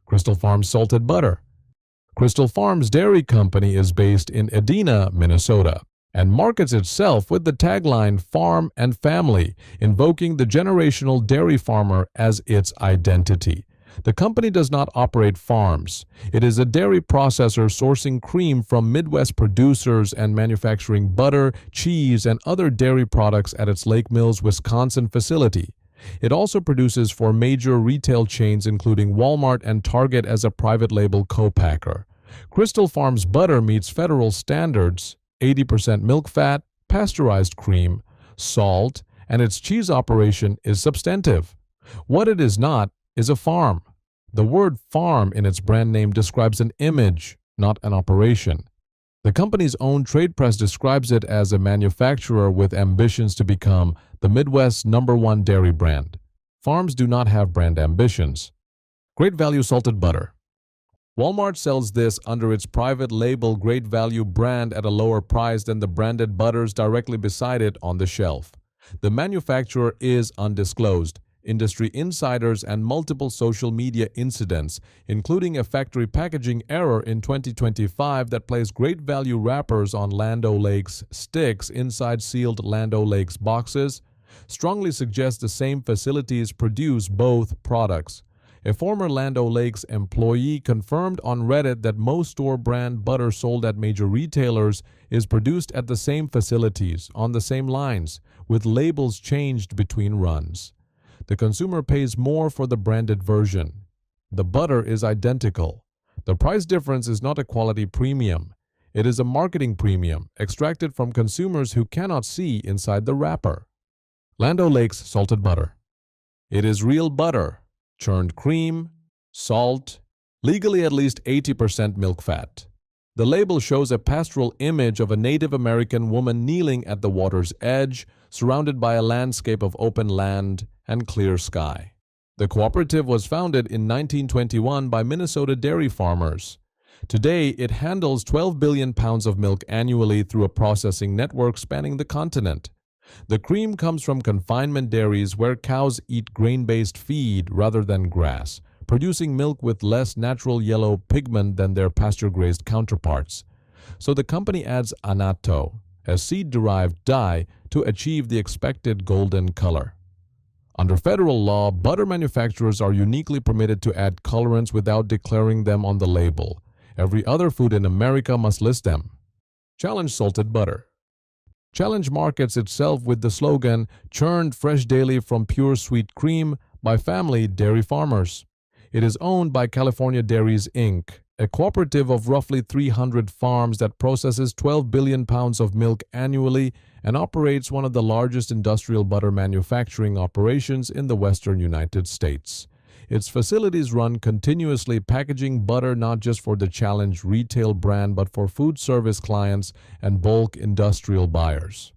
Crystal Farms Salted Butter. Crystal Farms Dairy Company is based in Edina, Minnesota, and markets itself with the tagline Farm and Family, invoking the generational dairy farmer as its identity. The company does not operate farms. It is a dairy processor sourcing cream from Midwest producers and manufacturing butter, cheese, and other dairy products at its Lake Mills, Wisconsin facility. It also produces for major retail chains including Walmart and Target as a private label co-packer. Crystal Farms butter meets federal standards: 80% milk fat, pasteurized cream, salt, and its cheese operation is substantive. What it is not is a farm. The word farm in its brand name describes an image, not an operation. The company's own trade press describes it as a manufacturer with ambitions to become the Midwest's #1 dairy brand. Farms do not have brand ambitions. Great Value Salted Butter. Walmart sells this under its private label Great Value brand at a lower price than the branded butters directly beside it on the shelf. The manufacturer is undisclosed. Industry insiders and multiple social media incidents, including a factory packaging error in 2025 that placed Great Value wrappers on Land O'Lakes sticks inside sealed Land O'Lakes boxes, strongly suggest the same facilities produce both products. A former Land O'Lakes employee confirmed on Reddit that most store brand butter sold at major retailers is produced at the same facilities, on the same lines, with labels changed between runs. The consumer pays more for the branded version. The butter is identical. The price difference is not a quality premium. It is a marketing premium extracted from consumers who cannot see inside the wrapper. Land O'Lakes Salted Butter. It is real butter, churned cream, salt, legally at least 80% milk fat. The label shows a pastoral image of a Native American woman kneeling at the water's edge, surrounded by a landscape of open land and clear sky. The cooperative was founded in 1921 by Minnesota dairy farmers. Today, it handles 12 billion pounds of milk annually through a processing network spanning the continent. The cream comes from confinement dairies where cows eat grain-based feed rather than grass, producing milk with less natural yellow pigment than their pasture-grazed counterparts. So the company adds annatto, a seed-derived dye, to achieve the expected golden color. Under federal law, butter manufacturers are uniquely permitted to add colorants without declaring them on the label. Every other food in America must list them. Challenge Salted Butter. Challenge markets itself with the slogan, "Churned fresh daily from pure sweet cream by family dairy farmers." It is owned by California Dairies, Inc., a cooperative of roughly 300 farms that processes 12 billion pounds of milk annually and operates one of the largest industrial butter manufacturing operations in the western United States. Its facilities run continuously, packaging butter not just for the Challenge retail brand but for food service clients and bulk industrial buyers.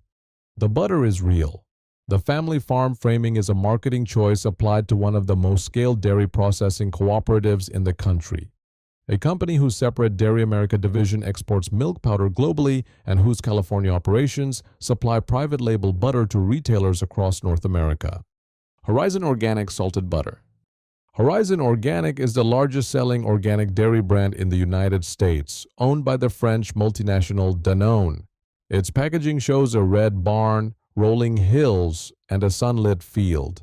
The butter is real. The family farm framing is a marketing choice applied to one of the most scaled dairy processing cooperatives in the country. A company whose separate Dairy America division exports milk powder globally and whose California operations supply private label butter to retailers across North America. Horizon Organic Salted Butter. Horizon Organic is the largest selling organic dairy brand in the United States, owned by the French multinational Danone. Its packaging shows a red barn, rolling hills, and a sunlit field.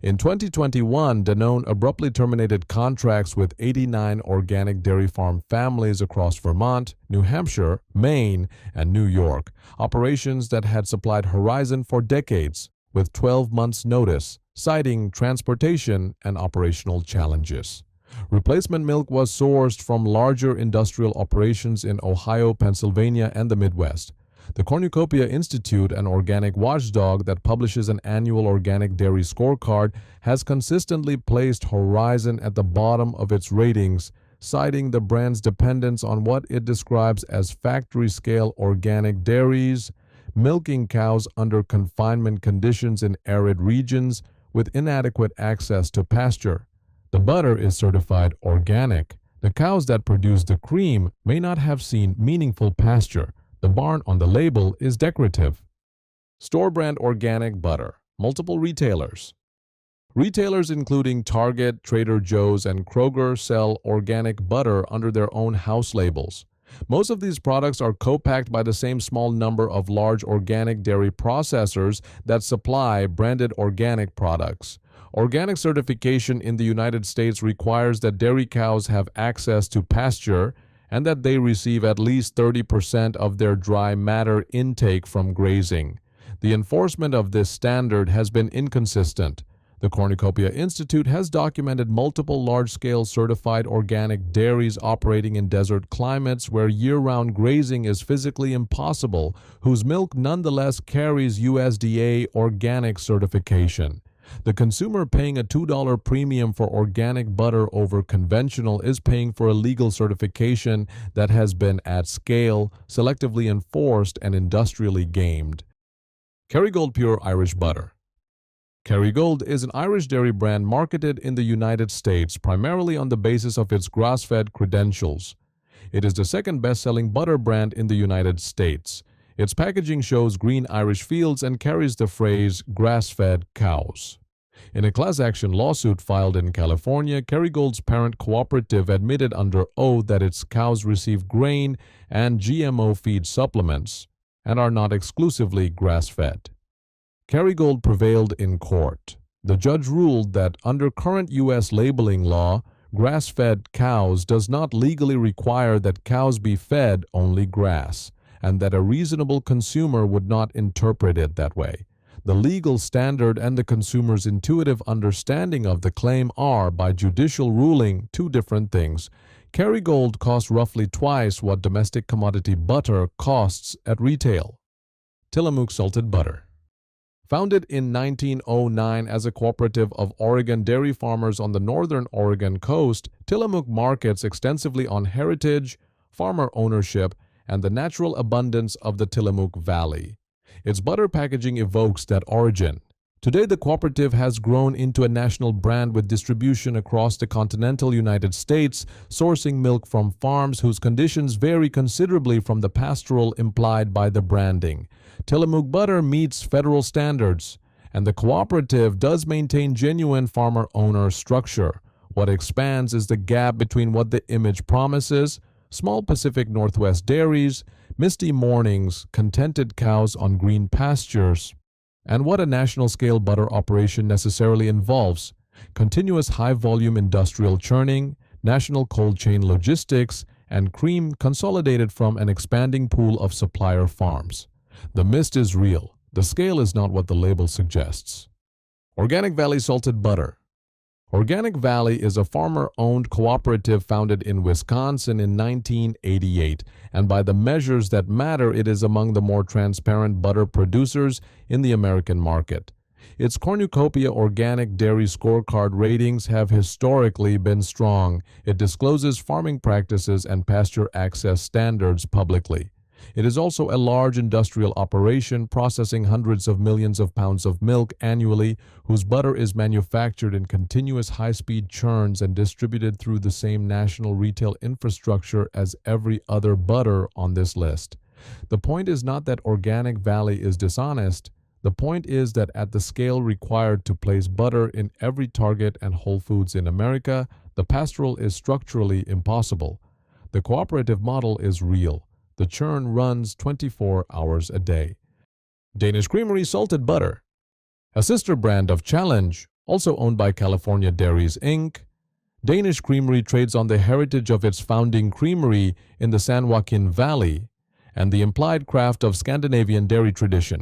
In 2021, Danone abruptly terminated contracts with 89 organic dairy farm families across Vermont, New Hampshire, Maine, and New York, operations that had supplied Horizon for decades, with 12 months' notice, citing transportation and operational challenges. Replacement milk was sourced from larger industrial operations in Ohio, Pennsylvania, and the Midwest. The Cornucopia Institute, an organic watchdog that publishes an annual organic dairy scorecard, has consistently placed Horizon at the bottom of its ratings, citing the brand's dependence on what it describes as factory-scale organic dairies, milking cows under confinement conditions in arid regions with inadequate access to pasture. The butter is certified organic. The cows that produce the cream may not have seen meaningful pasture. The barn on the label is decorative. Store brand organic butter. Multiple retailers. Retailers including Target, Trader Joe's, and Kroger sell organic butter under their own house labels. Most of these products are co-packed by the same small number of large organic dairy processors that supply branded organic products. Organic certification in the United States requires that dairy cows have access to pasture and that they receive at least 30% of their dry matter intake from grazing. The enforcement of this standard has been inconsistent. The Cornucopia Institute has documented multiple large-scale certified organic dairies operating in desert climates where year-round grazing is physically impossible, whose milk nonetheless carries USDA organic certification. The consumer paying a $2 premium for organic butter over conventional is paying for a legal certification that has been at scale, selectively enforced, and industrially gamed. Kerrygold Pure Irish Butter. Kerrygold is an Irish dairy brand marketed in the United States primarily on the basis of its grass-fed credentials. It is the second best-selling butter brand in the United States. Its packaging shows green Irish fields and carries the phrase grass-fed cows. In a class action lawsuit filed in California, Kerrygold's parent cooperative admitted under oath that its cows receive grain and GMO feed supplements and are not exclusively grass-fed. Kerrygold prevailed in court. The judge ruled that under current U.S. labeling law, grass-fed cows does not legally require that cows be fed only grass, and that a reasonable consumer would not interpret it that way. The legal standard and the consumer's intuitive understanding of the claim are, by judicial ruling, two different things. Kerrygold costs roughly twice what domestic commodity butter costs at retail. Tillamook Salted Butter. Founded in 1909 as a cooperative of Oregon dairy farmers on the northern Oregon coast, Tillamook markets extensively on heritage, farmer ownership, and the natural abundance of the Tillamook Valley. Its butter packaging evokes that origin. Today, the cooperative has grown into a national brand with distribution across the continental United States, sourcing milk from farms whose conditions vary considerably from the pastoral implied by the branding. Tillamook butter meets federal standards, and the cooperative does maintain genuine farmer-owner structure. What expands is the gap between what the image promises, small Pacific Northwest dairies, misty mornings, contented cows on green pastures, and what a national-scale butter operation necessarily involves: continuous high-volume industrial churning, national cold chain logistics, and cream consolidated from an expanding pool of supplier farms. The mist is real. The scale is not what the label suggests. Organic Valley Salted Butter. Organic Valley is a farmer-owned cooperative founded in Wisconsin in 1988, and by the measures that matter, it is among the more transparent butter producers in the American market. Its Cornucopia Organic Dairy Scorecard ratings have historically been strong. It discloses farming practices and pasture access standards publicly. It is also a large industrial operation processing hundreds of millions of pounds of milk annually, whose butter is manufactured in continuous high-speed churns and distributed through the same national retail infrastructure as every other butter on this list. The point is not that Organic Valley is dishonest. The point is that at the scale required to place butter in every Target and Whole Foods in America, the pastoral is structurally impossible. The cooperative model is real. The churn runs 24 hours a day. Danish Creamery Salted Butter. A sister brand of Challenge, also owned by California Dairies Inc., Danish Creamery trades on the heritage of its founding creamery in the San Joaquin Valley and the implied craft of Scandinavian dairy tradition.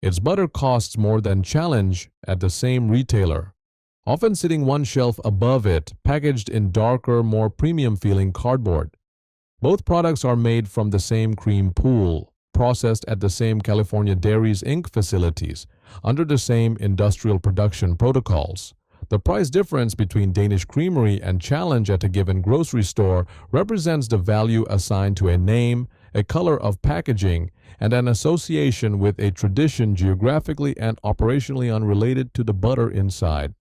Its butter costs more than Challenge at the same retailer, often sitting one shelf above it, packaged in darker, more premium-feeling cardboard. Both products are made from the same cream pool, processed at the same California Dairies Inc. facilities, under the same industrial production protocols. The price difference between Danish Creamery and Challenge at a given grocery store represents the value assigned to a name, a color of packaging, and an association with a tradition geographically and operationally unrelated to the butter inside.